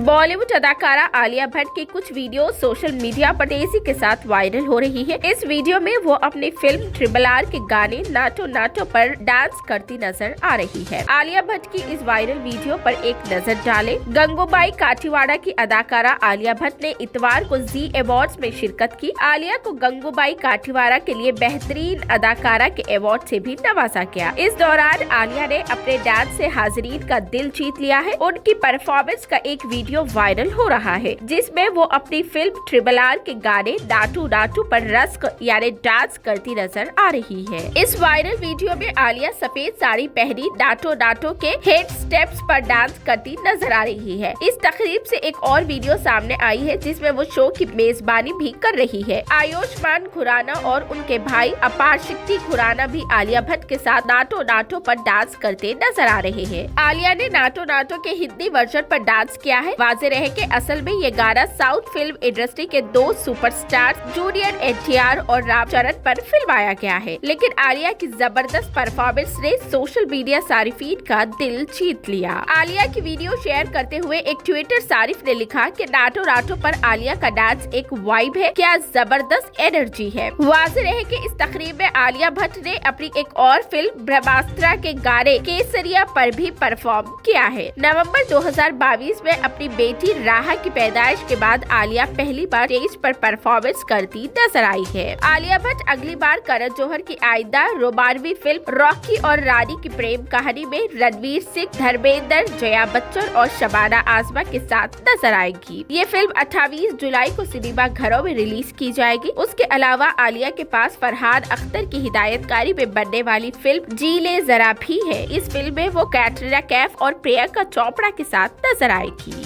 बॉलीवुड अदाकारा आलिया भट्ट की कुछ वीडियो सोशल मीडिया पर तेजी के साथ वायरल हो रही है। इस वीडियो में वो अपनी फिल्म RRR के गाने नाटो नाटो पर डांस करती नजर आ रही है। आलिया भट्ट की इस वायरल वीडियो पर एक नजर डालें। गंगूबाई काठीवाड़ा की अदाकारा आलिया भट्ट ने इतवार को जी अवार्ड्स में शिरकत की। आलिया को गंगूबाई काठीवाड़ा के लिए बेहतरीन अदाकारा के अवार्ड से भी नवाजा गया। इस दौरान आलिया ने अपने डांस से हाजिरीन का दिल जीत लिया है। उनकी परफॉर्मेंस का एक वीडियो वायरल हो रहा है, जिसमें वो अपनी फिल्म RRR के गाने नाटू नाटू पर रस्क यानी डांस करती नजर आ रही है। इस वायरल वीडियो में आलिया सफेद साड़ी पहनी नाटो नाटो के हेड स्टेप्स पर डांस करती नजर आ रही है। इस तकरीब से एक और वीडियो सामने आई है, जिसमें वो शो की मेजबानी भी कर रही है। आयुष्मान खुराना और उनके भाई अपार शक्ति खुराना भी आलिया भट्ट के साथ नाटो नाटो पर डांस करते नजर आ रहे हैं। आलिया ने नाटो नाटो के हिंदी वर्जन पर डांस किया है। वाज़ेह रहे कि असल में ये गाना साउथ फिल्म इंडस्ट्री के दो सुपरस्टार जूनियर NTR और रामचरण पर फिल्माया गया है, लेकिन आलिया की जबरदस्त परफॉर्मेंस ने सोशल मीडिया सारिफीन का दिल जीत लिया। आलिया की वीडियो शेयर करते हुए एक ट्विटर सारिफ ने लिखा कि नाटो नाटो पर आलिया का डांस एक वाइब है, क्या जबरदस्त एनर्जी है। वाज़ेह रहे कि इस तकरीब में आलिया भट्ट ने अपनी एक और फिल्म ब्रह्मास्त्र के गाने केसरिया पर भी परफॉर्म किया है। नवंबर 2022 में अपनी बेटी राहा की पैदाइश के बाद आलिया पहली बार स्टेज पर परफॉर्मेंस करती नजर आई है। आलिया भट्ट अगली बार करण जौहर की आइंदा रोमानवी फिल्म रॉकी और रानी की प्रेम कहानी में रणवीर सिंह, धर्मेंद्र, जया बच्चन और शबाना आजमा के साथ नजर आएगी। ये फिल्म 28 जुलाई को सिनेमा घरों में रिलीज की जाएगी। उसके अलावा आलिया के पास फरहान अख्तर की हिदायतकारी में बनने वाली फिल्म जी ले जरा भी है। इस फिल्म में वो कैटरीना कैफ और प्रियंका चोपड़ा के साथ नजर आएगी।